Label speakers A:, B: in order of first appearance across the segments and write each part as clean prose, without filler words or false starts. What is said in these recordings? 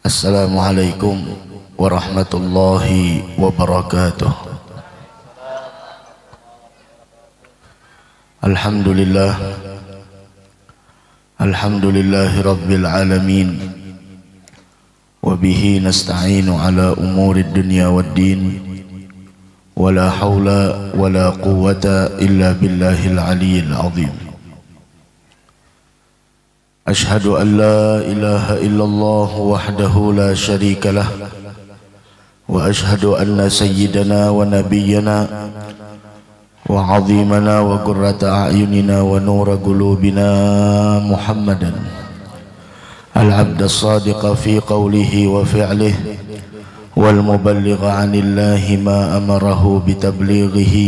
A: Assalamualaikum warahmatullahi wabarakatuh. Alhamdulillah, alhamdulillahi rabbil alamin, wa bihi nasta'inu ala umurid dunya waddin, wa la hawla wa la quwwata illa billahil aliyyil azim. Ashhadu an la ilaha illallah wahdahu la sharika lah, wa ashhadu anna sayyidana wa nabiyyana wa azimana wa qurrata a'yunina wa nura qulubina Muhammadan al-abda as-sadiqa fi qawlihi wa fi'lihi wal muballigha 'anillahi ma amarahu bi tablighihi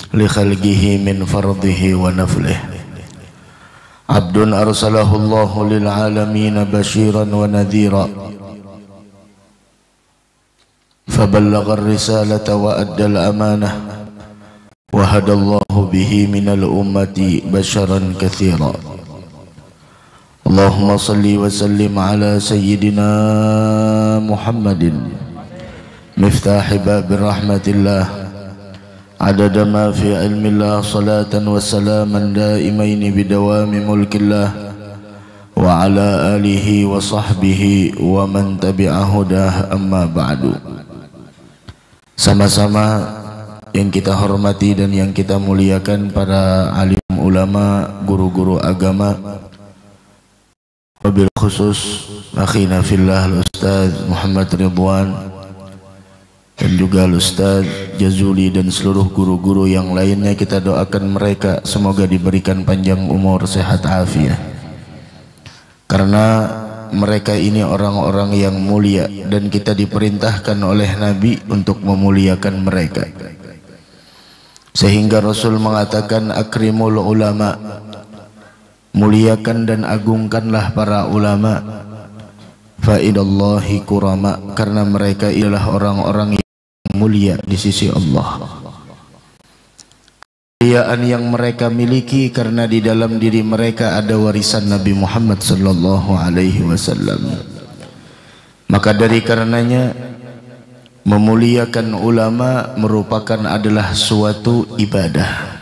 A: li khalqihi min fardhihi wa naflihi. Abdun arsalahu Allahu lil alamin bashiran wa nadhira, faballagha ar-risalata wa adda al-amanah, wa hadallahu bihi minal ummati basharan katsira. Allahumma salli wa sallim ala sayyidina Muhammadin miftahi babir rahmatillah, adada ma fi ilmillah, salatan wa salaman daimaini bidawami mulkillah, wa ala alihi wa sahbihi wa man tabi'ahudah, amma ba'du. Sama-sama yang kita hormati dan yang kita muliakan para alim ulama, guru-guru agama, wabil khusus akhina fillah al-Ustaz Muhammad Ridwan dan juga Ustaz Jazuli dan seluruh guru-guru yang lainnya, kita doakan mereka semoga diberikan panjang umur, sehat afiat, karena mereka ini orang-orang yang mulia dan kita diperintahkan oleh Nabi untuk memuliakan mereka, sehingga Rasul mengatakan akrimul ulama, muliakan dan agungkanlah para ulama, fa idallahi kurama, karena mereka ialah orang-orang yang mulia di sisi Allah. Kemuliaan yang mereka miliki karena di dalam diri mereka ada warisan Nabi Muhammad sallallahu alaihi wasallam. Maka dari karenanya memuliakan ulama merupakan adalah suatu ibadah,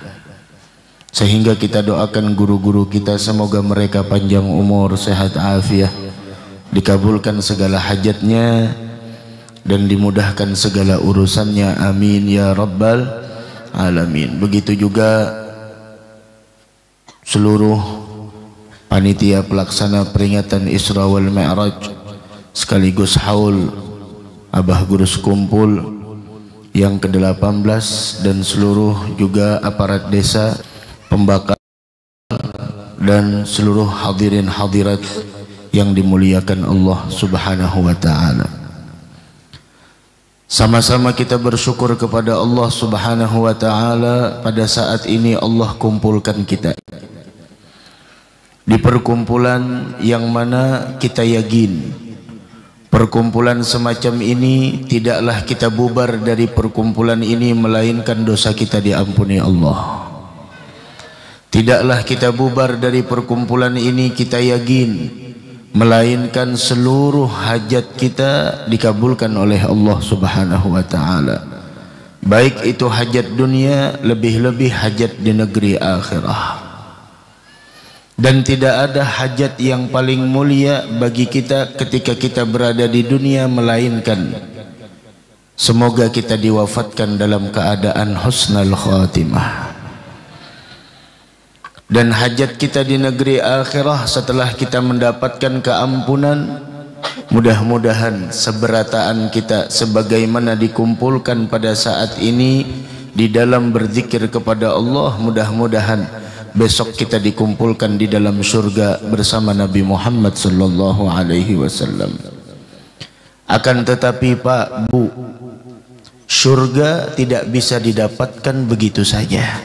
A: sehingga kita doakan guru-guru kita semoga mereka panjang umur, sehat afiat, dikabulkan segala hajatnya dan dimudahkan segala urusannya, amin ya rabbal alamin. Begitu juga seluruh panitia pelaksana peringatan Isra wal Mi'raj sekaligus haul Abah Gurus Kumpul yang ke-18 dan seluruh juga aparat desa, pembakar dan seluruh hadirin hadirat yang dimuliakan Allah subhanahu wa ta'ala. Sama-sama kita bersyukur kepada Allah subhanahu wa ta'ala pada saat ini Allah kumpulkan kita di perkumpulan yang mana kita yakin perkumpulan semacam ini tidaklah kita bubar dari perkumpulan ini melainkan dosa kita diampuni Allah. Tidaklah kita bubar dari perkumpulan ini, kita yakin, melainkan seluruh hajat kita dikabulkan oleh Allah subhanahu wa ta'ala, baik itu hajat dunia, lebih-lebih hajat di negeri akhirah. Dan tidak ada hajat yang paling mulia bagi kita ketika kita berada di dunia melainkan semoga kita diwafatkan dalam keadaan husnul khatimah. Dan hajat kita di negeri akhirah setelah kita mendapatkan keampunan, mudah-mudahan seberataan kita sebagaimana dikumpulkan pada saat ini di dalam berzikir kepada Allah, mudah-mudahan besok kita dikumpulkan di dalam surga bersama Nabi Muhammad sallallahu alaihi wasallam. Akan tetapi Pak, Bu, surga tidak bisa didapatkan begitu saja.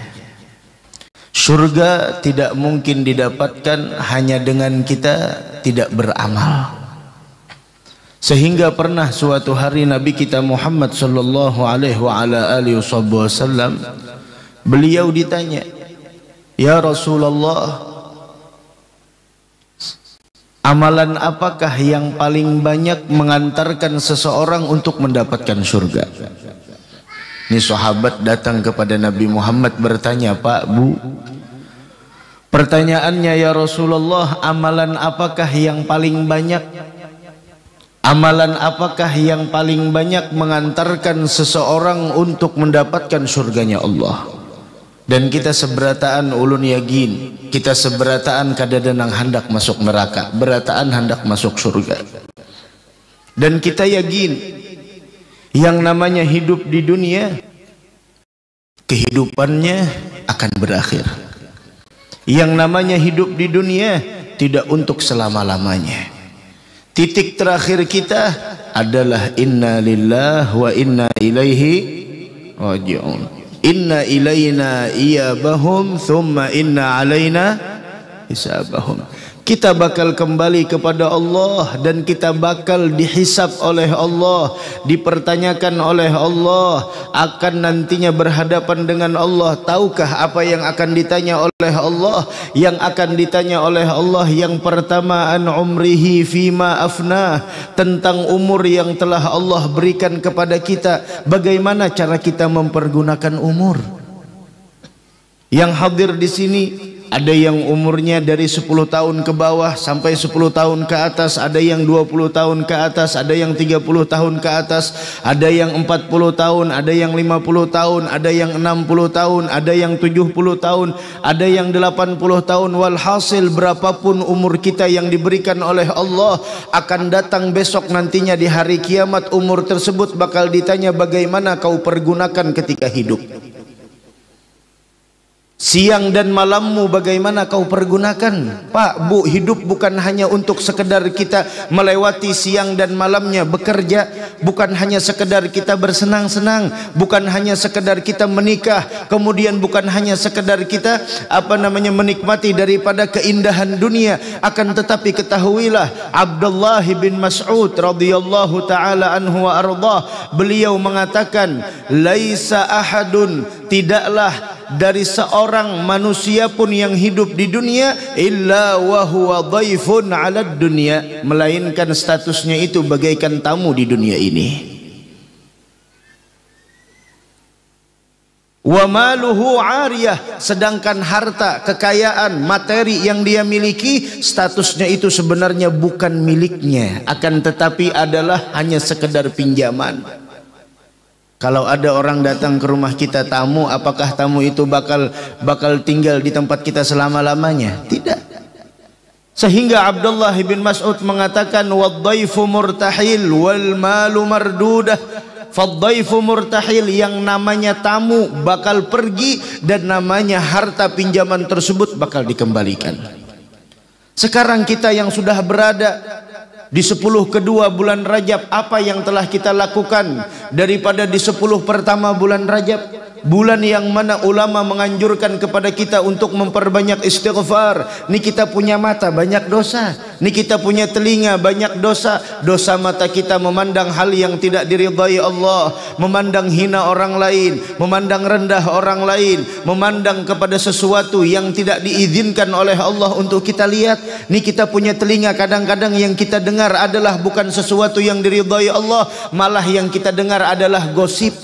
A: Surga tidak mungkin didapatkan hanya dengan kita tidak beramal. Sehingga pernah suatu hari Nabi kita Muhammad sallallahu alaihi wasallam beliau ditanya, "Ya Rasulullah, amalan apakah yang paling banyak mengantarkan seseorang untuk mendapatkan surga? Ini sahabat datang kepada Nabi Muhammad bertanya, Pak, Bu, pertanyaannya, ya Rasulullah, amalan apakah yang paling banyak? Amalan apakah yang paling banyak mengantarkan seseorang untuk mendapatkan surganya Allah? Dan kita seberataan ulun yakin, kita seberataan kadadanang hendak masuk neraka, berataan hendak masuk surga. Dan kita yakin yang namanya hidup di dunia, kehidupannya akan berakhir. Yang namanya hidup di dunia tidak untuk selama-lamanya. Titik terakhir kita adalah inna lillahi wa inna ilaihi raji'un. Inna ilayna iyabahum thumma inna alayna hisabahum. Kita bakal kembali kepada Allah dan kita bakal dihisab oleh Allah, dipertanyakan oleh Allah, akan nantinya berhadapan dengan Allah. Tahukah apa yang akan ditanya oleh Allah? Yang akan ditanya oleh Allah yang pertama, an umrihi fima afnah, tentang umur yang telah Allah berikan kepada kita. Bagaimana cara kita mempergunakan umur? Yang hadir di sini ada yang umurnya dari 10 tahun ke bawah sampai 10 tahun ke atas, ada yang 20 tahun ke atas, ada yang 30 tahun ke atas, ada yang 40 tahun, ada yang 50 tahun, ada yang 60 tahun, ada yang 70 tahun, ada yang 80 tahun. Walhasil berapapun umur kita yang diberikan oleh Allah, akan datang besok nantinya di hari kiamat, umur tersebut bakal ditanya bagaimana kau pergunakan ketika hidup. Siang dan malammu bagaimana kau pergunakan? Pak, Bu, hidup bukan hanya untuk sekedar kita melewati siang dan malamnya bekerja, bukan hanya sekedar kita bersenang-senang, bukan hanya sekedar kita menikah, kemudian bukan hanya sekedar kita menikmati daripada keindahan dunia. Akan tetapi ketahuilah, Abdullah bin Mas'ud radhiyallahu taala anhu wa ardhah, beliau mengatakan, laisa ahadun, tidaklah dari seorang manusia pun yang hidup di dunia illa wa huwa dhaifun 'ala dunya, melainkan statusnya itu bagaikan tamu di dunia ini. Wa maluhu 'ariyah, sedangkan harta, kekayaan, materi yang dia miliki, statusnya itu sebenarnya bukan miliknya, akan tetapi adalah hanya sekedar pinjaman. Kalau ada orang datang ke rumah kita tamu, apakah tamu itu bakal tinggal di tempat kita selama-lamanya? Tidak. Sehingga Abdullah bin Mas'ud mengatakan, wad-dhaifu murtahil wal malu mardudah. Fad-dhaifu murtahil, yang namanya tamu bakal pergi dan namanya harta pinjaman tersebut bakal dikembalikan. Sekarang kita yang sudah berada di 10 kedua bulan Rajab, apa yang telah kita lakukan daripada di 10 pertama bulan Rajab? Bulan yang mana ulama menganjurkan kepada kita untuk memperbanyak istighfar. Ini kita punya mata banyak dosa, ini kita punya telinga banyak dosa. Dosa mata kita memandang hal yang tidak diridhai Allah, memandang hina orang lain, memandang rendah orang lain, memandang kepada sesuatu yang tidak diizinkan oleh Allah untuk kita lihat. Ini kita punya telinga, kadang-kadang yang kita dengar adalah bukan sesuatu yang diridhai Allah, malah yang kita dengar adalah gosip.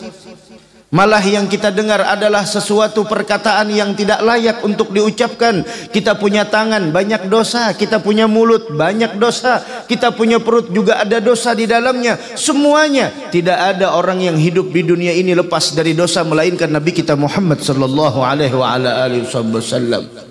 A: Malah yang kita dengar adalah sesuatu perkataan yang tidak layak untuk diucapkan. Kita punya tangan banyak dosa, kita punya mulut banyak dosa, kita punya perut juga ada dosa di dalamnya. Semuanya, tidak ada orang yang hidup di dunia ini lepas dari dosa melainkan Nabi kita Muhammad sallallahu alaihi wasallam.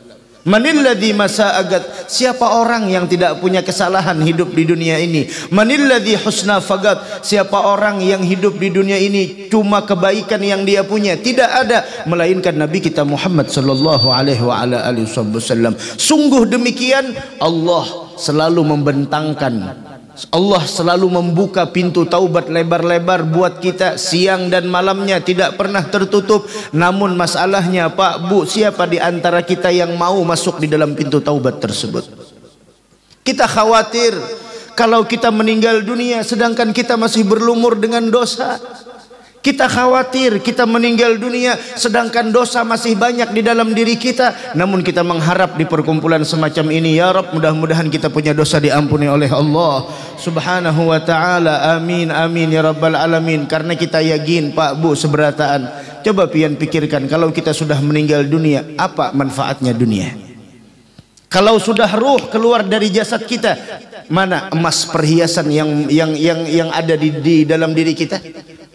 A: Manilladzi masa'agat, siapa orang yang tidak punya kesalahan hidup di dunia ini? Manilladzi husna fagat, siapa orang yang hidup di dunia ini cuma kebaikan yang dia punya? Tidak ada, melainkan Nabi kita Muhammad sallallahu alaihi wasallam. Sungguh demikian, Allah selalu membentangkan, Allah selalu membuka pintu taubat lebar-lebar buat kita, siang dan malamnya tidak pernah tertutup. Namun masalahnya, Pak, Bu, siapa di antara kita yang mau masuk di dalam pintu taubat tersebut? Kita khawatir kalau kita meninggal dunia sedangkan kita masih berlumur dengan dosa. Kita khawatir kita meninggal dunia sedangkan dosa masih banyak di dalam diri kita, namun kita mengharap di perkumpulan semacam ini, ya Rabb, mudah-mudahan kita punya dosa diampuni oleh Allah Subhanahu wa taala. Amin amin ya rabbal alamin. Karena kita yakin Pak Bu seberataan, coba pian pikirkan, kalau kita sudah meninggal dunia, apa manfaatnya dunia? Kalau sudah ruh keluar dari jasad kita, mana emas perhiasan yang ada di dalam diri kita?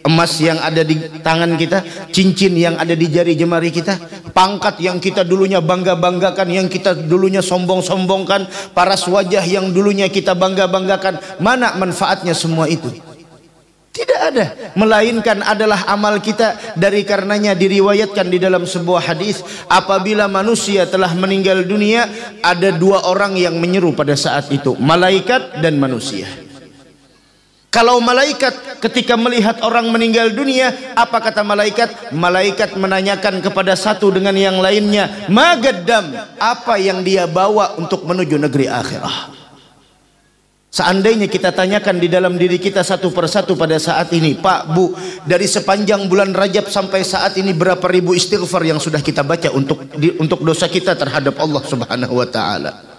A: Emas yang ada di tangan kita, cincin yang ada di jari jemari kita, pangkat yang kita dulunya bangga-banggakan, yang kita dulunya sombong-sombongkan, paras wajah yang dulunya kita bangga-banggakan, mana manfaatnya semua itu? Tidak ada, melainkan adalah amal kita. Dari karenanya diriwayatkan di dalam sebuah hadis, apabila manusia telah meninggal dunia, ada dua orang yang menyeru pada saat itu, malaikat dan manusia. Kalau malaikat ketika melihat orang meninggal dunia, apa kata malaikat? Malaikat menanyakan kepada satu dengan yang lainnya, magaddam, apa yang dia bawa untuk menuju negeri akhirah. Seandainya kita tanyakan di dalam diri kita satu persatu pada saat ini, Pak Bu, dari sepanjang bulan Rajab sampai saat ini berapa ribu istighfar yang sudah kita baca untuk dosa kita terhadap Allah Subhanahu wa taala?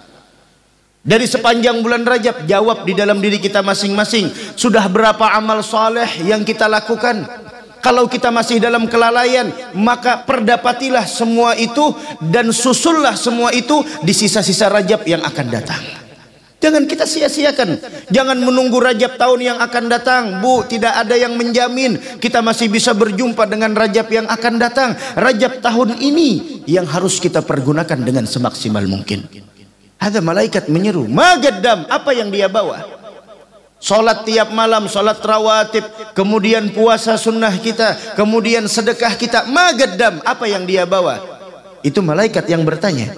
A: Dari sepanjang bulan Rajab, jawab di dalam diri kita masing-masing, sudah berapa amal soleh yang kita lakukan? Kalau kita masih dalam kelalaian, maka perdapatilah semua itu dan susullah semua itu di sisa-sisa Rajab yang akan datang. Jangan kita sia-siakan, jangan menunggu Rajab tahun yang akan datang. Bu, tidak ada yang menjamin kita masih bisa berjumpa dengan Rajab yang akan datang. Rajab tahun ini yang harus kita pergunakan dengan semaksimal mungkin. Ada malaikat menyeru, magaddam, apa yang dia bawa? Salat tiap malam, salat rawatib, kemudian puasa sunnah kita, kemudian sedekah kita, magaddam, apa yang dia bawa? Itu malaikat yang bertanya.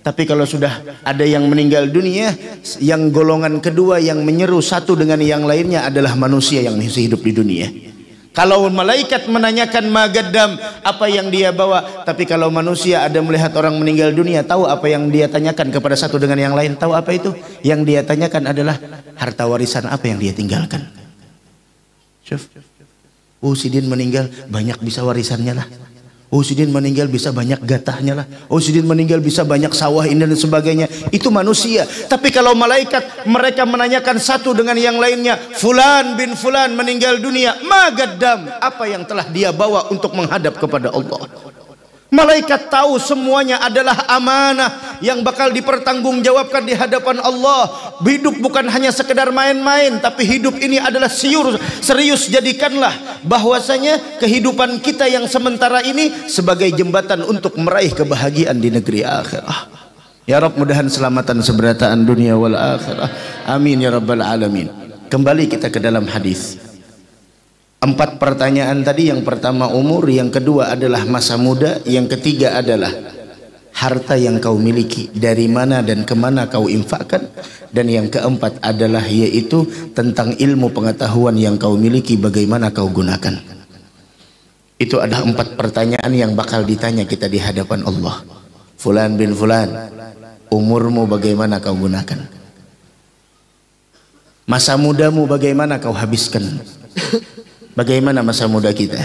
A: Tapi kalau sudah ada yang meninggal dunia, yang golongan kedua yang menyeru satu dengan yang lainnya adalah manusia yang masih hidup di dunia. Kalau malaikat menanyakan magaddam, apa yang dia bawa? Tapi kalau manusia ada melihat orang meninggal dunia, tahu apa yang dia tanyakan kepada satu dengan yang lain? Tahu apa itu? Yang dia tanyakan adalah harta warisan apa yang dia tinggalkan. Syuf. Oh, Sidin meninggal, banyak bisa warisannya lah. Oh, Sidin meninggal bisa banyak gatahnya lah. Oh, Sidin meninggal bisa banyak sawah ini dan sebagainya. Itu manusia. Tapi kalau malaikat, mereka menanyakan satu dengan yang lainnya, fulan bin fulan meninggal dunia, magaddam, apa yang telah dia bawa untuk menghadap kepada Allah? Malaikat tahu semuanya adalah amanah yang bakal dipertanggungjawabkan di hadapan Allah. Hidup bukan hanya sekedar main-main, tapi hidup ini adalah serius. Jadikanlah bahwasanya kehidupan kita yang sementara ini sebagai jembatan untuk meraih kebahagiaan di negeri akhirah. Ya Rabb, mudahan selamatan seberataan dunia wal akhirah. Amin ya rabbal alamin. Kembali kita ke dalam hadis. 4 pertanyaan tadi, yang pertama umur, yang kedua adalah masa muda, yang ketiga adalah harta yang kau miliki, dari mana dan kemana kau infakkan, dan yang keempat adalah yaitu tentang ilmu pengetahuan yang kau miliki, bagaimana kau gunakan. Itu adalah 4 pertanyaan yang bakal ditanya kita di hadapan Allah. Fulan bin fulan, umurmu bagaimana kau gunakan? Masa mudamu bagaimana kau habiskan? Bagaimana masa muda kita?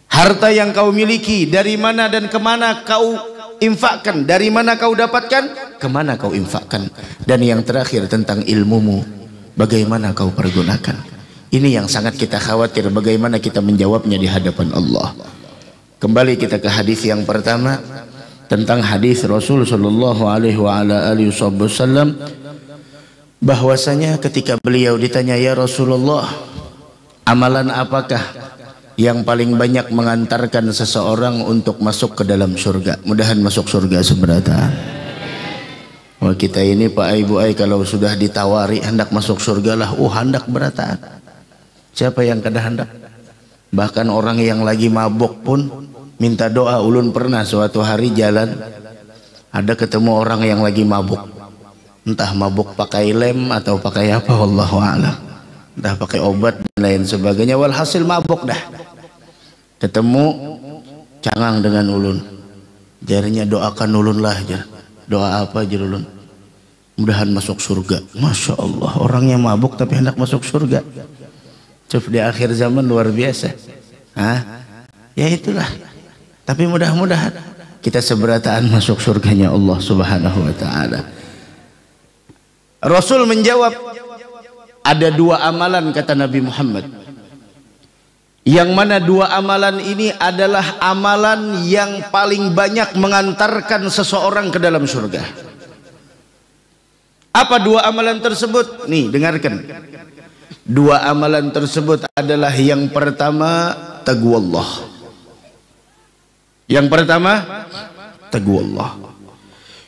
A: Harta yang kau miliki, dari mana dan kemana kau infakkan? Dari mana kau dapatkan? Kemana kau infakkan? Dan yang terakhir tentang ilmumu, bagaimana kau pergunakan? Ini yang sangat kita khawatir, bagaimana kita menjawabnya di hadapan Allah. Kembali kita ke hadis yang pertama, tentang hadis Rasul sallallahu alaihi wasallam, bahwasanya ketika beliau ditanya, ya Rasulullah, amalan apakah yang paling banyak mengantarkan seseorang untuk masuk ke dalam surga? Mudahan masuk surga seberataan. Wah, kita ini Pak Ibu Ai kalau sudah ditawari hendak masuk surga lah, hendak berataan. Siapa yang kada hendak? Bahkan orang yang lagi mabuk pun minta doa. Ulun pernah suatu hari jalan, ada ketemu orang yang lagi mabuk. Entah mabuk pakai lem atau pakai apa, wallahu a'lam. Dah pakai obat dan lain sebagainya, walhasil mabuk dah. Ketemu cangang dengan ulun, jarinya doakan ulun lah. Doa apa aja ulun? Mudahan masuk surga. Masya Allah, orangnya mabuk tapi hendak masuk surga. Cuf di akhir zaman luar biasa. Ya itulah. Tapi mudah-mudahan kita seberataan masuk surganya Allah Subhanahu wa taala. Rasul menjawab, ada dua amalan kata Nabi Muhammad. Yang mana dua amalan ini adalah amalan yang paling banyak mengantarkan seseorang ke dalam surga. Apa dua amalan tersebut? Nih, dengarkan. Dua amalan tersebut adalah yang pertama, taqwallah. Yang pertama, taqwallah.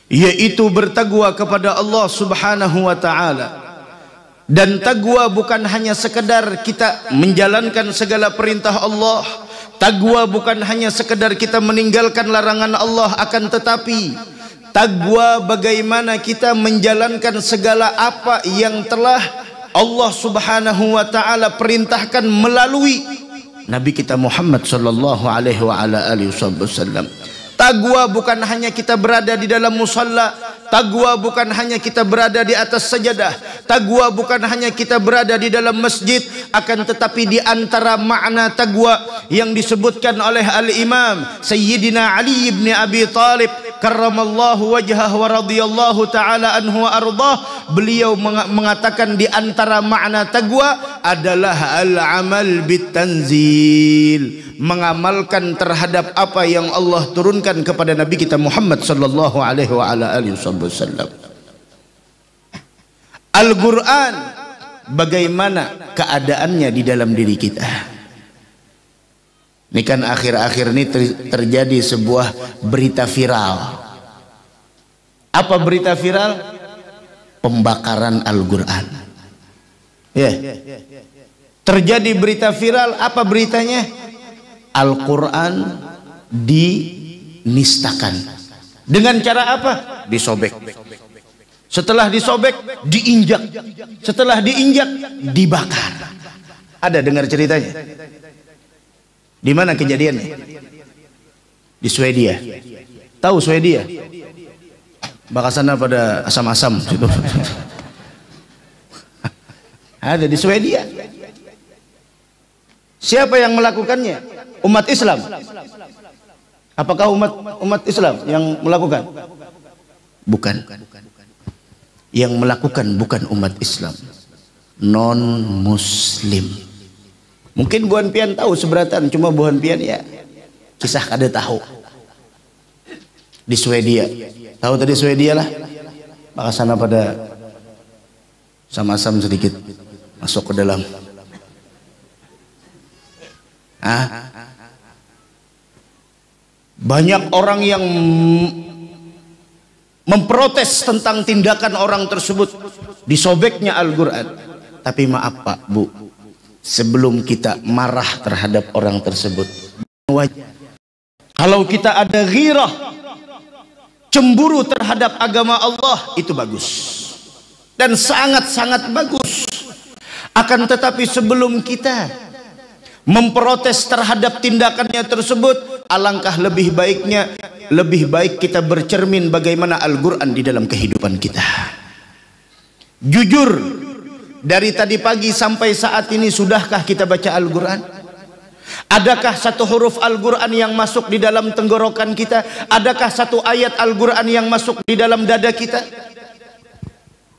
A: Yaitu bertakwa kepada Allah Subhanahu wa taala. Dan takwa bukan hanya sekedar kita menjalankan segala perintah Allah. Takwa bukan hanya sekedar kita meninggalkan larangan Allah, akan tetapi takwa bagaimana kita menjalankan segala apa yang telah Allah Subhanahu wa taala perintahkan melalui Nabi kita Muhammad sallallahu alaihi wasallam. Takwa bukan hanya kita berada di dalam musalla, takwa bukan hanya kita berada di atas sajadah, takwa bukan hanya kita berada di dalam masjid, akan tetapi di antara makna takwa yang disebutkan oleh Al-Imam Sayyidina Ali ibn Abi Talib karramallahu wajhahu wa radhiyallahu taala anhu wa ardah, beliau mengatakan di antara makna takwa adalah al-amal bitanzil, mengamalkan terhadap apa yang Allah turunkan kepada Nabi kita Muhammad sallallahu alaihi wasallam. Al-Quran, bagaimana keadaannya di dalam diri kita. Ini kan akhir-akhir ini terjadi sebuah berita viral. Apa berita viral? Pembakaran Al-Quran. Ya. Terjadi berita viral, apa beritanya? Al-Quran dinistakan. Dengan cara apa? Disobek. Setelah disobek, diinjak. Setelah diinjak, dibakar. Ada dengar ceritanya? Di mana kejadiannya? Di Swedia. Tahu Swedia? Bakasana pada asam-asam situ. Ada di Swedia. Siapa yang melakukannya? Umat Islam. Apakah umat Islam yang melakukan? Bukan. Yang melakukan bukan umat Islam, non Muslim. Mungkin Buan Pian tahu seberatan, cuma Buan Pian ya kisah kada tahu. Di Swedia, tahu tadi Swedia lah. Maka sana pada sama-sama sedikit masuk ke dalam. Banyak orang yang memprotes tentang tindakan orang tersebut, disobeknya Al-Quran. Tapi maaf Pak, Bu, sebelum kita marah terhadap orang tersebut, kalau kita ada ghirah, cemburu terhadap agama Allah, itu bagus dan sangat-sangat bagus. Akan tetapi sebelum kita memprotes terhadap tindakannya tersebut, alangkah lebih baik kita bercermin bagaimana Al-Quran di dalam kehidupan kita. Jujur, dari tadi pagi sampai saat ini sudahkah kita baca Al-Quran? Adakah satu huruf Al-Quran yang masuk di dalam tenggorokan kita? Adakah satu ayat Al-Quran yang masuk di dalam dada kita?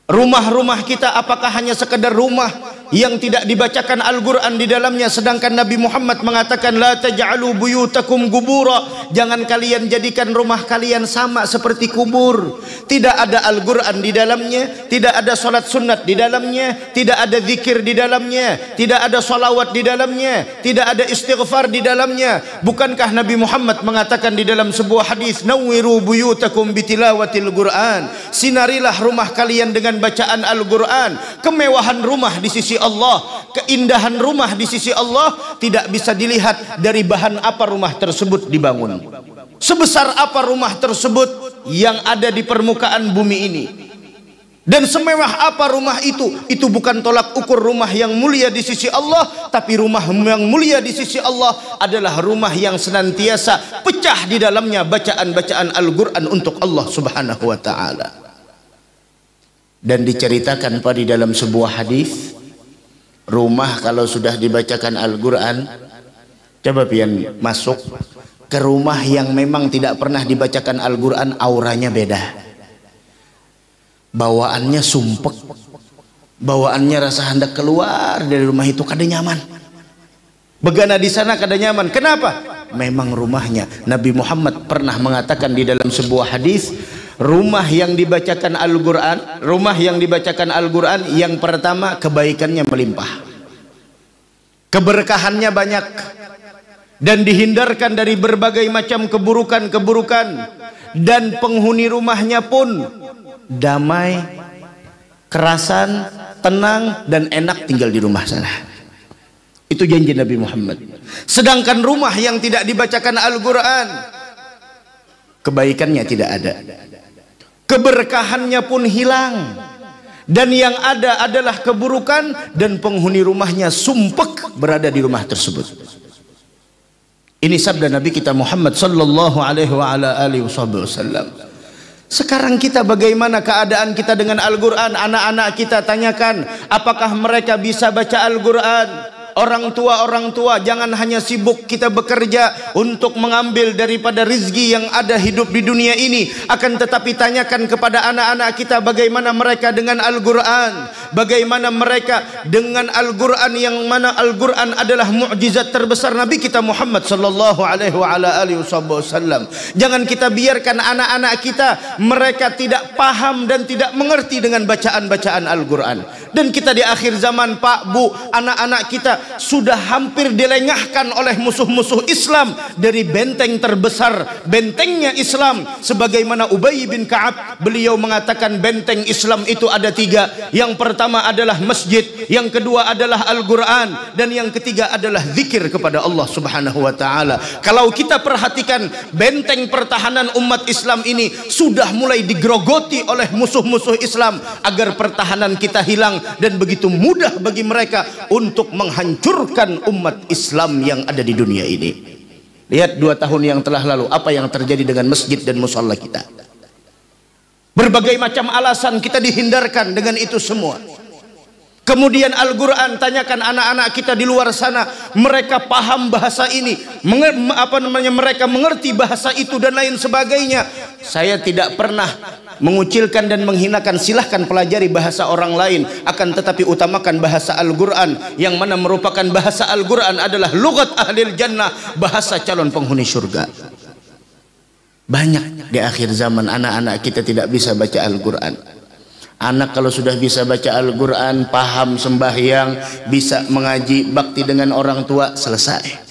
A: Rumah-rumah kita apakah hanya sekedar rumah yang tidak dibacakan Al-Quran di dalamnya, sedangkan Nabi Muhammad mengatakan la taj'alu buyutakum gubura, jangan kalian jadikan rumah kalian sama seperti kubur. Tidak ada Al-Quran di dalamnya, tidak ada salat sunat di dalamnya, tidak ada zikir di dalamnya, tidak ada salawat di dalamnya, tidak ada istighfar di dalamnya. Bukankah Nabi Muhammad mengatakan di dalam sebuah hadis, nawwiru buyutakum bitilawatil Quran, sinarilah rumah kalian dengan bacaan Al-Quran. Kemewahan rumah di sisi Allah, keindahan rumah di sisi Allah tidak bisa dilihat dari bahan apa rumah tersebut dibangun, sebesar apa rumah tersebut yang ada di permukaan bumi ini, dan semewah apa rumah itu bukan tolak ukur rumah yang mulia di sisi Allah. Tapi rumah yang mulia di sisi Allah adalah rumah yang senantiasa pecah di dalamnya bacaan-bacaan Al-Quran untuk Allah Subhanahu wa ta'ala. Dan diceritakan pada dalam sebuah hadis, rumah kalau sudah dibacakan Al-Quran, coba pian masuk ke rumah yang memang tidak pernah dibacakan Al-Quran, auranya beda, bawaannya sumpek, bawaannya rasa hendak keluar dari rumah itu kada nyaman. Begana di sana kada nyaman. Kenapa? Memang rumahnya. Nabi Muhammad pernah mengatakan di dalam sebuah hadis, rumah yang dibacakan Al-Quran, rumah yang dibacakan Al-Quran, yang pertama kebaikannya melimpah, keberkahannya banyak, dan dihindarkan dari berbagai macam keburukan-keburukan, dan penghuni rumahnya pun damai, kerasan, tenang, dan enak tinggal di rumah sana. Itu janji Nabi Muhammad. Sedangkan rumah yang tidak dibacakan Al-Quran, kebaikannya tidak ada, keberkahannya pun hilang, dan yang ada adalah keburukan, dan penghuni rumahnya sumpek berada di rumah tersebut. Ini sabda Nabi kita Muhammad sallallahu alaihi wasallam. Sekarang kita bagaimana keadaan kita dengan Al-Quran? Anak-anak kita tanyakan, apakah mereka bisa baca Al-Quran? Orang tua jangan hanya sibuk kita bekerja untuk mengambil daripada rizki yang ada hidup di dunia ini, akan tetapi tanyakan kepada anak-anak kita bagaimana mereka dengan Al-Quran, bagaimana mereka dengan Al-Quran, yang mana Al-Quran adalah mukjizat terbesar Nabi kita Muhammad sallallahu alaihi wasallam. Jangan kita biarkan anak-anak kita mereka tidak paham dan tidak mengerti dengan bacaan-bacaan Al-Quran. Dan kita di akhir zaman, Pak, Bu, anak-anak kita sudah hampir dilengahkan oleh musuh-musuh Islam dari benteng terbesar, bentengnya Islam. Sebagaimana Ubay bin Ka'ab, beliau mengatakan benteng Islam itu ada 3. Yang pertama adalah masjid, yang kedua adalah Al-Quran, dan yang ketiga adalah zikir kepada Allah subhanahu wa ta'ala. Kalau kita perhatikan, benteng pertahanan umat Islam ini sudah mulai digrogoti oleh musuh-musuh Islam agar pertahanan kita hilang, dan begitu mudah bagi mereka untuk menghancurkan umat Islam yang ada di dunia ini. Lihat 2 tahun yang telah lalu apa yang terjadi dengan masjid dan musalla kita. Berbagai macam alasan kita dihindarkan dengan itu semua. Kemudian Al-Quran, tanyakan anak-anak kita di luar sana, mereka paham bahasa ini, mereka mengerti bahasa itu dan lain sebagainya. Saya tidak pernah mengucilkan dan menghinakan, silahkan pelajari bahasa orang lain, akan tetapi utamakan bahasa Al-Quran, yang mana merupakan bahasa Al-Quran adalah lugat ahlil jannah, bahasa calon penghuni surga. Banyak di akhir zaman anak-anak kita tidak bisa baca Al-Quran. Anak kalau sudah bisa baca Al-Quran, paham sembahyang, bisa mengaji, bakti dengan orang tua, selesai.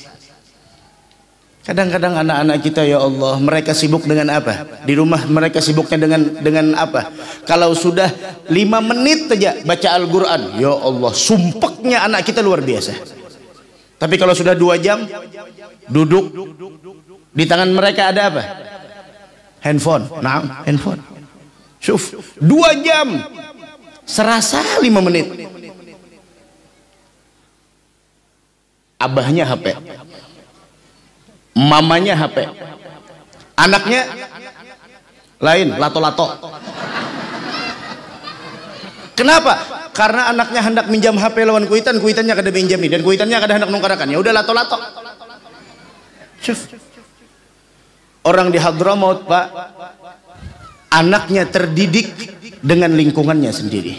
A: Kadang-kadang anak-anak kita, ya Allah, mereka sibuk dengan apa? Di rumah mereka sibuknya dengan apa? Kalau sudah 5 menit saja baca Al-Quran, ya Allah, sumpeknya anak kita luar biasa. Tapi kalau sudah 2 jam duduk, di tangan mereka ada apa? Handphone. Nah, handphone. Syuf, 2 jam serasa 5 menit. Abahnya HP, mamanya HP, anaknya lain, lato-lato. Kenapa? Karena anaknya hendak minjam HP lawan kuitan, kuitannya kada minjami, dan kuitannya kada hendak nungkarakan, ya udah lato-lato. Syuf, orang di Hadramaut, Pak, anaknya terdidik dengan lingkungannya sendiri.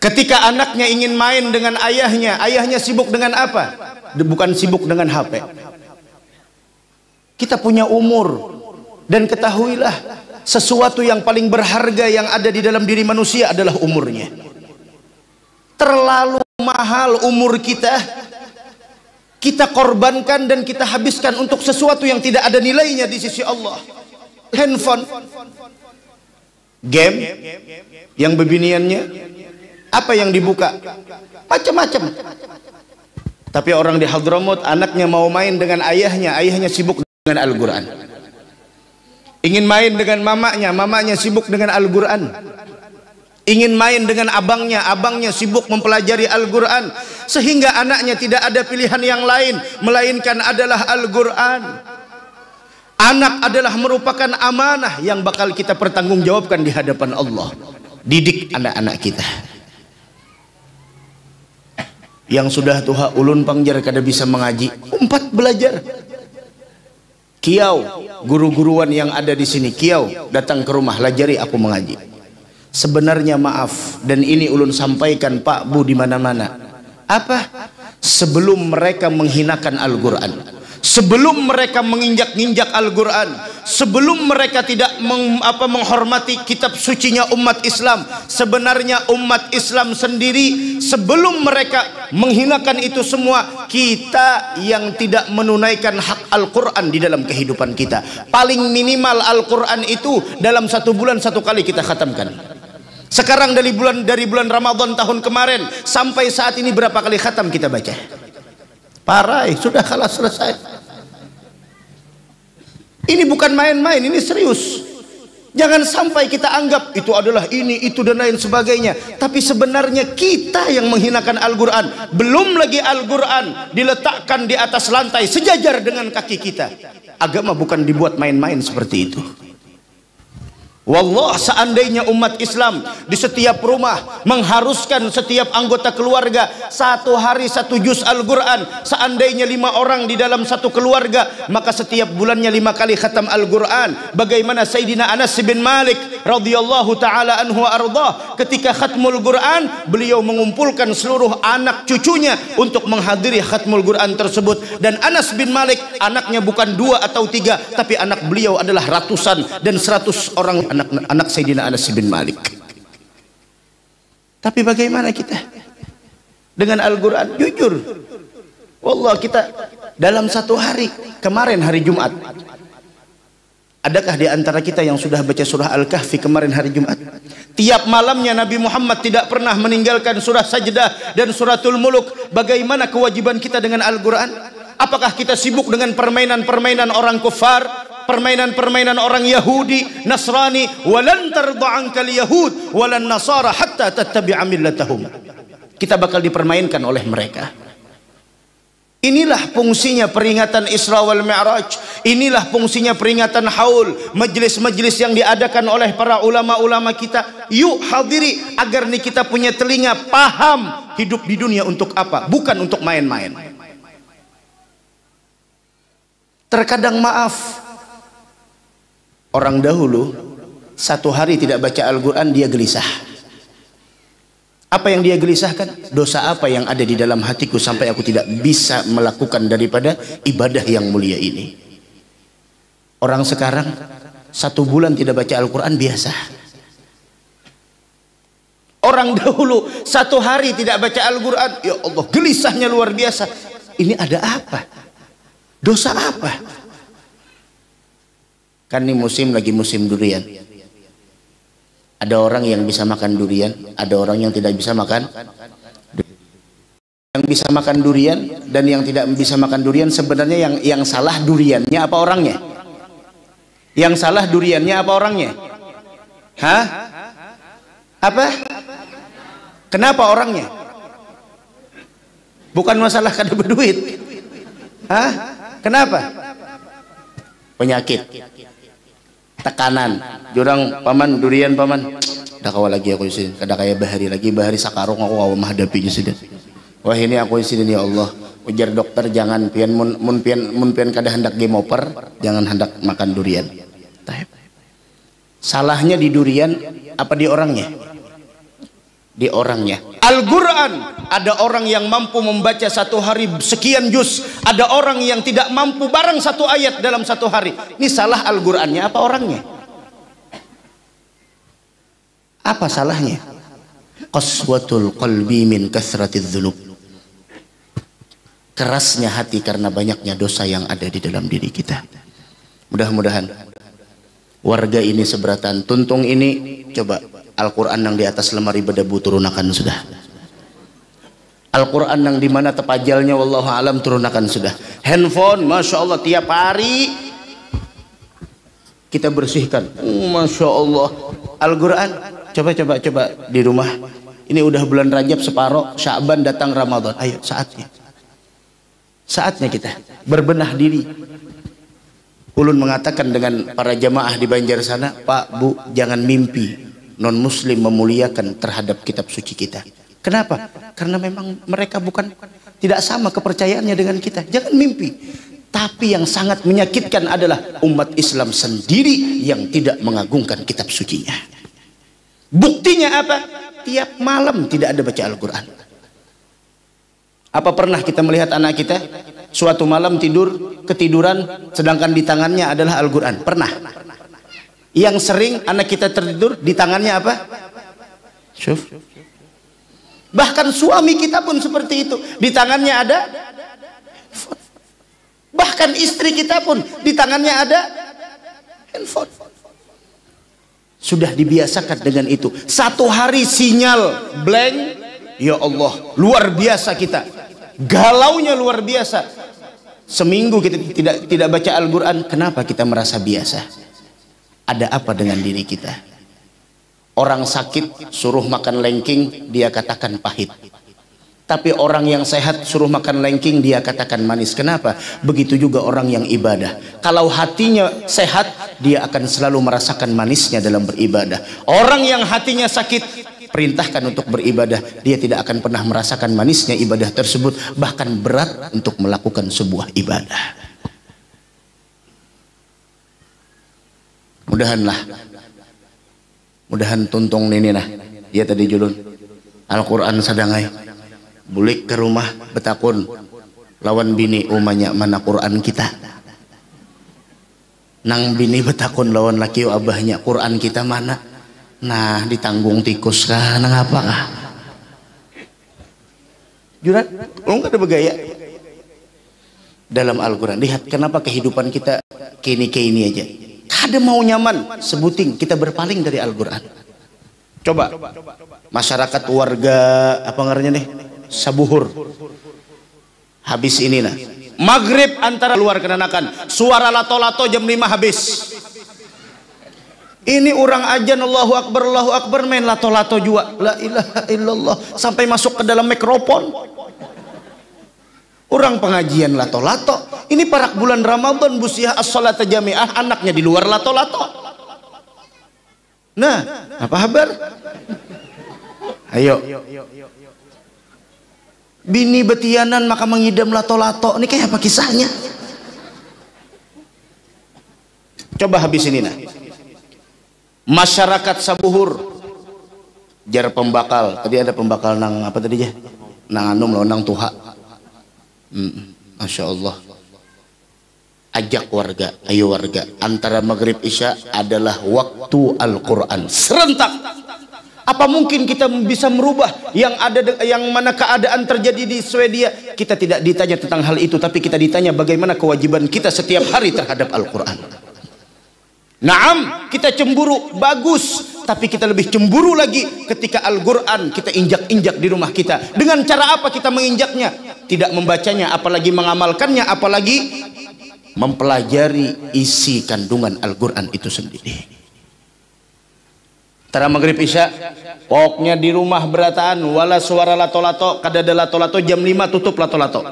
A: Ketika anaknya ingin main dengan ayahnya, ayahnya sibuk dengan apa? Bukan sibuk dengan HP. Kita punya umur, dan ketahuilah sesuatu yang paling berharga yang ada di dalam diri manusia adalah umurnya. Terlalu mahal umur kita korbankan dan kita habiskan untuk sesuatu yang tidak ada nilainya di sisi Allah. Handphone, game, yang bebiniannya apa yang dibuka, macam-macam. Tapi orang di Hadramaut, anaknya mau main dengan ayahnya, ayahnya sibuk dengan Al-Quran. Ingin main dengan mamanya, mamanya sibuk dengan Al-Quran. Ingin main dengan abangnya, abangnya sibuk mempelajari Al-Quran, sehingga anaknya tidak ada pilihan yang lain melainkan adalah Al-Quran. Anak adalah merupakan amanah yang bakal kita pertanggungjawabkan di hadapan Allah. Didik anak-anak kita. Yang sudah tuha ulun pangjar kada bisa mengaji, umpat belajar. Kiau, guru-guruan yang ada di sini, kiau datang ke rumah, lajari aku mengaji. Sebenarnya maaf, dan ini ulun sampaikan Pak Bu di mana-mana. Apa? Sebelum mereka menghinakan Al-Quran, sebelum mereka menginjak-injak Al-Quran, sebelum mereka tidak menghormati kitab sucinya umat Islam, sebenarnya umat Islam sendiri sebelum mereka menghinakan itu semua, kita yang tidak menunaikan hak Al-Quran di dalam kehidupan kita. Paling minimal Al-Quran itu dalam 1 bulan 1 kali kita khatamkan. Sekarang dari bulan Ramadan tahun kemarin sampai saat ini berapa kali khatam kita baca? Parah, sudah kalah selesai. Ini bukan main-main, ini serius. Jangan sampai kita anggap itu adalah ini, itu dan lain sebagainya. Tapi sebenarnya kita yang menghinakan Al-Quran. Belum lagi Al-Quran diletakkan di atas lantai sejajar dengan kaki kita. Agama bukan dibuat main-main seperti itu. Wallah, seandainya umat Islam di setiap rumah mengharuskan setiap anggota keluarga 1 hari 1 juz Al-Quran, seandainya 5 orang di dalam satu keluarga, maka setiap bulannya 5 kali khatam Al-Quran. Bagaimana Sayyidina Anas bin Malik radhiyallahu ta'ala anhu ardah, ketika khatmul Quran, beliau mengumpulkan seluruh anak cucunya untuk menghadiri khatmul Quran tersebut. Dan Anas bin Malik anaknya bukan 2 atau 3, tapi anak beliau adalah ratusan dan 100 orang anak Sayyidina Anas bin Malik. Tapi bagaimana kita dengan Al-Quran? Jujur, wallah, kita dalam 1 hari, kemarin hari Jumat, adakah di antara kita yang sudah baca surah Al-Kahfi kemarin hari Jumat? Tiap malamnya Nabi Muhammad tidak pernah meninggalkan surah Sajdah dan suratul Muluk. Bagaimana kewajiban kita dengan Al-Quran? Apakah kita sibuk dengan permainan-permainan orang kufar, permainan-permainan orang Yahudi, Nasrani? Walan tarda ankal yahud walan nasara hatta tattabi'a millatahum. Kita bakal dipermainkan oleh mereka. Inilah fungsinya peringatan Isra wal Mi'raj. Inilah fungsinya peringatan haul, majlis-majlis yang diadakan oleh para ulama-ulama kita. Yuk hadiri, agar nih kita punya telinga, paham hidup di dunia untuk apa, bukan untuk main-main. Terkadang maaf, orang dahulu 1 hari tidak baca Al-Quran dia gelisah. Apa yang dia gelisahkan? Dosa apa yang ada di dalam hatiku sampai aku tidak bisa melakukan daripada ibadah yang mulia ini. Orang sekarang 1 bulan tidak baca Al-Quran biasa. Orang dahulu 1 hari tidak baca Al-Quran, ya Allah, gelisahnya luar biasa. Ini ada apa? Dosa apa? Kan ini lagi musim durian. Ada orang yang bisa makan durian, ada orang yang tidak bisa makan. Yang bisa makan durian dan yang tidak bisa makan durian, sebenarnya yang salah duriannya apa orangnya? Yang salah duriannya apa orangnya? Hah? Apa? Kenapa orangnya? Bukan masalah kada berduit. Hah? Kenapa? Penyakit, tekanan. Jurang paman durian paman. Dah kawal lagi aku sini. Kada kaya bahari sakarong aku awam hadapinya sini. Wah ini aku sini ya Allah. Ujar dokter jangan pian mun pian kada hendak game over, jangan hendak makan durian. Salahnya di durian apa di orangnya? Di orangnya. Al-Quran, ada orang yang mampu membaca 1 hari sekian juz, ada orang yang tidak mampu barang 1 ayat dalam 1 hari. Ini salah Al-Qurannya apa orangnya? Apa salahnya? Qaswatul qalbi min kasratiz dzunub. Kerasnya hati karena banyaknya dosa yang ada di dalam diri kita. Mudah-mudahan warga ini seberatan tuntung ini, coba Al-Quran yang di atas lemari bedebu turunakan sudah. Al-Quran yang dimana tepajalnya wallahu alam turunakan sudah. Handphone, masya Allah tiap hari kita bersihkan. Masya Allah. Al-Quran, coba di rumah. Ini udah bulan Rajab separuh, Sya'ban datang Ramadan. Ayo saatnya kita berbenah diri. Ulun mengatakan dengan para jamaah di Banjar sana, Pak Bu, jangan mimpi non muslim memuliakan terhadap kitab suci kita.
B: Kenapa? Karena memang mereka tidak sama kepercayaannya dengan kita. Jangan mimpi. Tapi yang sangat menyakitkan adalah umat Islam sendiri yang tidak mengagungkan kitab sucinya. Buktinya apa? Tiap malam tidak ada baca Al-Quran. Apa pernah kita melihat anak kita suatu malam ketiduran sedangkan di tangannya adalah Al-Quran? Pernah? Yang sering anak kita tertidur di tangannya apa? Syuf. Bahkan suami kita pun seperti itu, di tangannya ada handphone. Bahkan istri kita pun di tangannya ada handphone. Sudah dibiasakan dengan itu. Satu hari sinyal blank, ya Allah, luar biasa kita. Galaunya luar biasa. Seminggu kita tidak baca Al-Quran. Kenapa kita merasa biasa? Ada apa dengan diri kita? Orang sakit suruh makan lengking, dia katakan pahit. Tapi orang yang sehat suruh makan lengking, dia katakan manis. Kenapa? Begitu juga orang yang ibadah. Kalau hatinya sehat, dia akan selalu merasakan manisnya dalam beribadah. Orang yang hatinya sakit, perintahkan untuk beribadah, dia tidak akan pernah merasakan manisnya ibadah tersebut. Bahkan berat untuk melakukan sebuah ibadah. Mudahan tuntung ini nah, dia tadi julun Al-Quran sadangai bulik ke rumah betakun lawan bini umanya mana Quran kita, nang bini betakun lawan laki abahnya Quran kita mana, nah ditanggung tikus kah, nang apa kah? Jurat, lo nggak ada bergaya dalam Al-Quran. Lihat kenapa kehidupan kita kini aja. Ada mau nyaman sebuting kita berpaling dari Al-Quran. Coba masyarakat warga apa ngarannya nih Sabuhur habis ini nah maghrib antara luar kenanakan suara lato-lato jam 5 habis. Ini orang ajan Allahu Akbar main lato-lato juga la ilaha illallah sampai masuk ke dalam mikrofon. Orang pengajian lato-lato. Ini parak bulan Ramadan busiah as-salata jami'ah, anaknya di luar lato-lato. Nah, apa kabar? Ayo. Bini betianan maka mengidam lato-lato. Ini kayak apa kisahnya? Coba habis ini nah. Masyarakat Sabuhur jar pembakal. Tadi ada pembakal nang apa tadi ya? Nang anum lo nang tuha. Masya Allah. Ajak warga, ayo warga, antara maghrib isya adalah waktu Al-Quran serentak. Apa mungkin kita bisa merubah yang mana keadaan terjadi di Swedia? Kita tidak ditanya tentang hal itu, tapi kita ditanya bagaimana kewajiban kita setiap hari terhadap Al-Quran. Naam, kita cemburu, bagus, tapi kita lebih cemburu lagi ketika Al-Quran kita injak-injak di rumah kita. Dengan cara apa kita menginjaknya? Tidak membacanya, apalagi mengamalkannya, apalagi mempelajari isi kandungan Al-Quran itu sendiri. Tara maghrib isya pokoknya di rumah berataan wala suara lato-lato, kadada lato-lato jam 5 tutup lato-lato.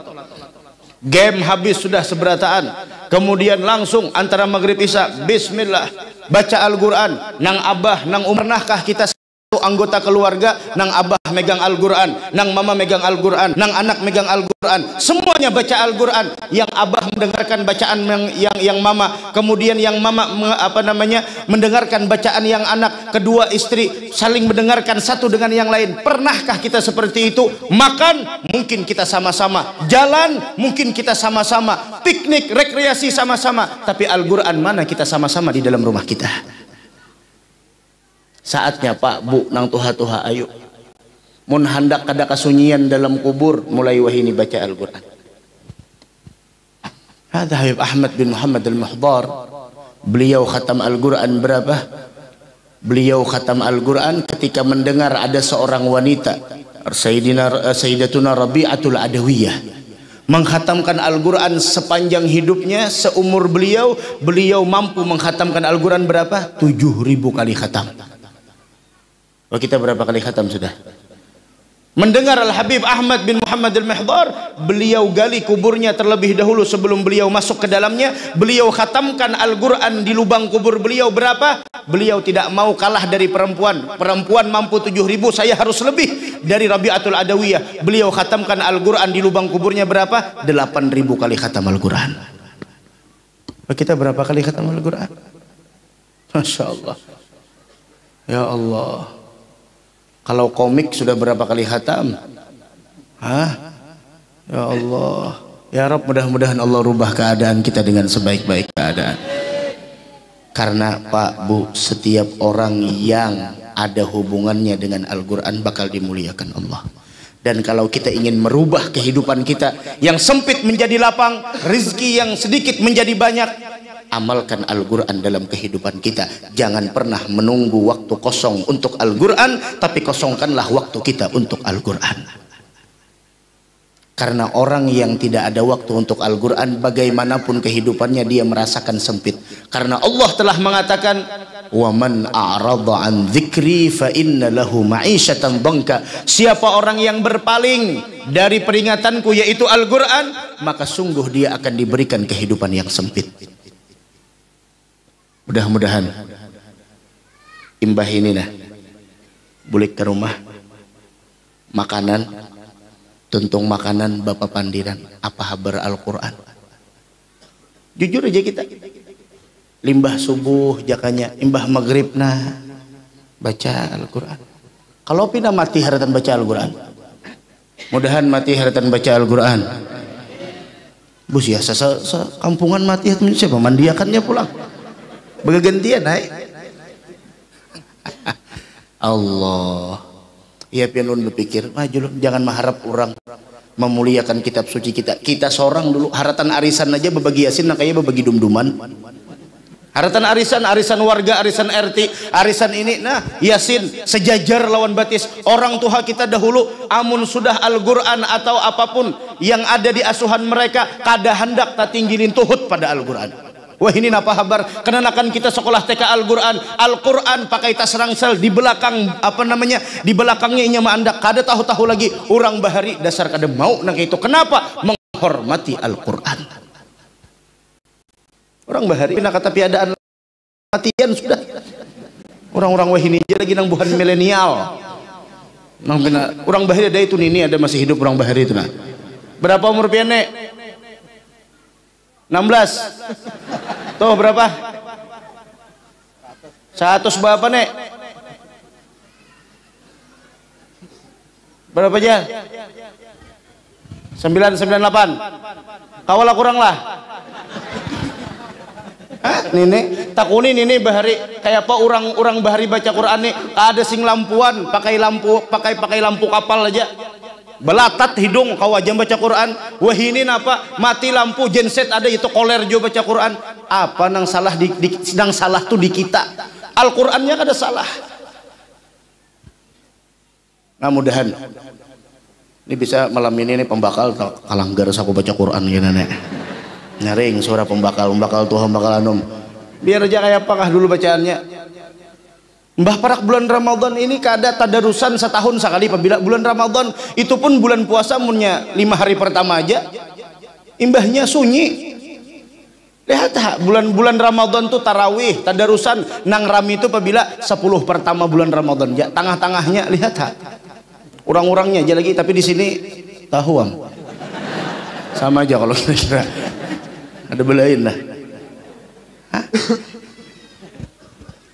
B: Game habis sudah seberataan. Kemudian langsung antara maghrib isya bismillah baca Al-Quran. Nang abah nang umernahkah kita anggota keluarga, nang abah megang Al-Quran, nang mama megang Al-Quran, nang anak megang Al-Quran, semuanya baca Al-Quran. Yang abah mendengarkan bacaan yang mama, kemudian yang mama mendengarkan bacaan yang anak, kedua istri saling mendengarkan satu dengan yang lain. Pernahkah kita seperti itu? Makan mungkin kita sama-sama, jalan mungkin kita sama-sama, piknik rekreasi sama-sama, tapi Al-Quran mana kita sama-sama di dalam rumah kita? Saatnya Pak Bu nang tuha-tuha ayo mun hendak kada kasunyian dalam kubur mulai wahini baca Al-Quran. Hadza Habib Ahmad bin Muhammad Al-Muhdar, beliau khatam Al-Quran berapa? Beliau khatam Al-Quran ketika mendengar ada seorang wanita Sayyidatuna Rabi'atul Adawiyah menghatamkan Al-Quran sepanjang hidupnya. Seumur beliau mampu menghatamkan Al-Quran berapa? 7.000 kali khatam. Oh, kita berapa kali khatam sudah? mendengar Al-Habib Ahmad bin Muhammad Al-Mihdhar, beliau gali kuburnya terlebih dahulu sebelum beliau masuk ke dalamnya. Beliau khatamkan Al-Quran di lubang kubur beliau. Berapa? Beliau tidak mau kalah dari perempuan. Perempuan mampu 7.000, saya harus lebih dari Rabi'atul Adawiyah. Beliau khatamkan Al-Quran di lubang kuburnya berapa? 8.000 kali khatam Al-Quran. Kita berapa kali khatam Al-Quran? Masya Allah. Ya Allah. Kalau komik sudah berapa kali khatam? Hah? Ya Allah. Ya Rabb, mudah-mudahan Allah rubah keadaan kita dengan sebaik-baik keadaan. Karena Pak Bu, setiap orang yang ada hubungannya dengan Al-Quran bakal dimuliakan Allah. Dan kalau kita ingin merubah kehidupan kita yang sempit menjadi lapang, rezeki yang sedikit menjadi banyak, amalkan Al-Quran dalam kehidupan kita. Jangan pernah menunggu waktu kosong untuk Al-Quran, tapi kosongkanlah waktu kita untuk Al-Quran. Karena orang yang tidak ada waktu untuk Al-Quran, bagaimanapun kehidupannya dia merasakan sempit. Karena Allah telah mengatakan, wa man a'rada an dzikri fa inna lahu ma'isyatan dhanka. Siapa orang yang berpaling dari peringatanku yaitu Al-Quran, maka sungguh dia akan diberikan kehidupan yang sempit. Mudah-mudahan imbah ini nah bulik ke rumah makanan, tuntung makanan bapak pandiran apa habar Al-Quran. Jujur aja kita, limbah subuh jakanya, imbah maghrib nah baca Al-Quran. Kalau pina mati haratan baca Al-Quran, mudahan mati haratan baca Al-Quran. Bus ya kampungan mati siapa mandiakannya pulang bergantian naik. Allah ya pianun berpikir maju jangan mengharap orang memuliakan kitab suci kita. Kita seorang dulu haratan arisan aja berbagi yasin nah kayak berbagi dumduman. Haratan arisan warga, arisan RT, arisan ini nah yasin sejajar lawan batis. Orang tua kita dahulu amun sudah Al-Quran atau apapun yang ada di asuhan mereka kada hendak tak tinggilin tuhut pada Al-Quran. Wah ini napa habar kenakan kita sekolah TK Al-Quran pakai tas rangsel di belakang apa namanya di belakangnya inya mandak kada tahu-tahu lagi orang bahari dasar kada mau nang itu. Kenapa? Menghormati Al-Quran. Orang bahari pina kata piadaan matian sudah. Orang-orang wah ini lagi nang buhan milenial. Nang pina orang bahari ada itu ini ada masih hidup orang bahari itu nah. Berapa umur piane? 16. Tuh berapa? 100 berapa nek? Berapa aja? 998. Kawala kurang lah. Hah? Nini takuni nini bahari kayak apa orang bahari baca Quran nih ada sing lampuan pakai lampu kapal aja. Belatat hidung kau aja baca Quran. Wah ini napa mati lampu genset ada itu koler jo baca Quran. Apa nang salah sedang salah tuh di kita. Al-Qurannya kada salah. Nah mudahan ini bisa malam ini nih pembakal kalanggar aku baca Quran gini nek. Nyaring suara pembakal Tuhan bakal anum. Biar aja kayak apakah dulu bacaannya. Mbah parak bulan Ramadan ini kada tadarusan setahun sekali. Apabila bulan Ramadan itu pun bulan puasa munnya 5 hari pertama aja imbahnya sunyi. Lihat bulan Ramadan tuh tarawih tadarusan nang rami itu apabila 10 pertama bulan Ramadan ya tengah-tengahnya lihat orang-orangnya aja lagi tapi di sini tahuang sama aja kalau kira-kira ada belain lah.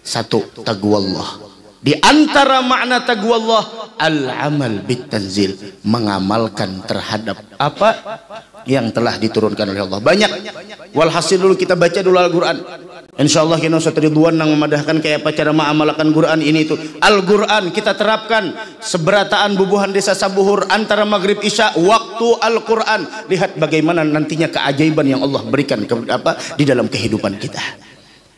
B: Satu, taqwallah. Di antara makna taqwallah al-amal bitanzil, mengamalkan terhadap apa yang telah diturunkan oleh Allah. Banyak. Walhasil dulu kita baca dulu Al-Quran. Insyaallah kita usah ridwan nang memadahkan kayak apa cara mengamalkan Quran ini itu. Al-Quran kita terapkan seberataan bubuhan desa Sabuhur antara maghrib isya waktu Al-Quran. Lihat bagaimana nantinya keajaiban yang Allah berikan di dalam kehidupan kita.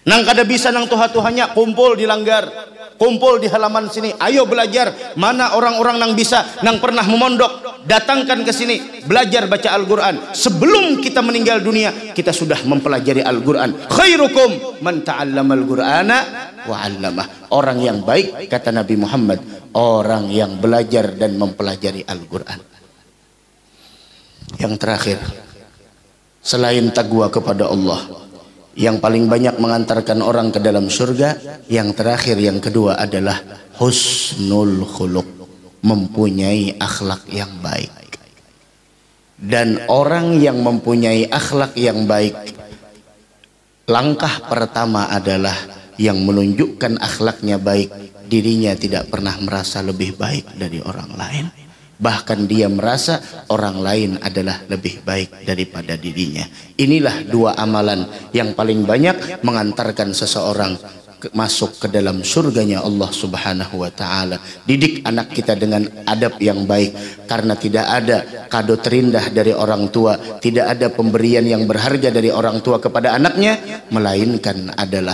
B: Nang kada bisa nang tuha-tuhanya kumpul di langgar, kumpul di halaman sini. Ayo belajar. Mana orang-orang nang bisa, nang pernah memondok datangkan ke sini, belajar baca Al-Quran. Sebelum kita meninggal dunia, kita sudah mempelajari Al-Quran. Khairukum man ta'allamal Qur'ana wa 'allamah. Orang yang baik, kata Nabi Muhammad, orang yang belajar dan mempelajari Al-Quran. Yang terakhir, selain takwa kepada Allah, yang paling banyak mengantarkan orang ke dalam surga, yang terakhir, yang kedua adalah husnul khuluq, mempunyai akhlak yang baik. Dan orang yang mempunyai akhlak yang baik, langkah pertama adalah yang menunjukkan akhlaknya baik, dirinya tidak pernah merasa lebih baik dari orang lain. Bahkan dia merasa orang lain adalah lebih baik daripada dirinya. Inilah dua amalan yang paling banyak mengantarkan seseorang masuk ke dalam surganya Allah Subhanahu wa ta'ala. Didik anak kita dengan adab yang baik, karena tidak ada kado terindah dari orang tua, tidak ada pemberian yang berharga dari orang tua kepada anaknya, melainkan adalah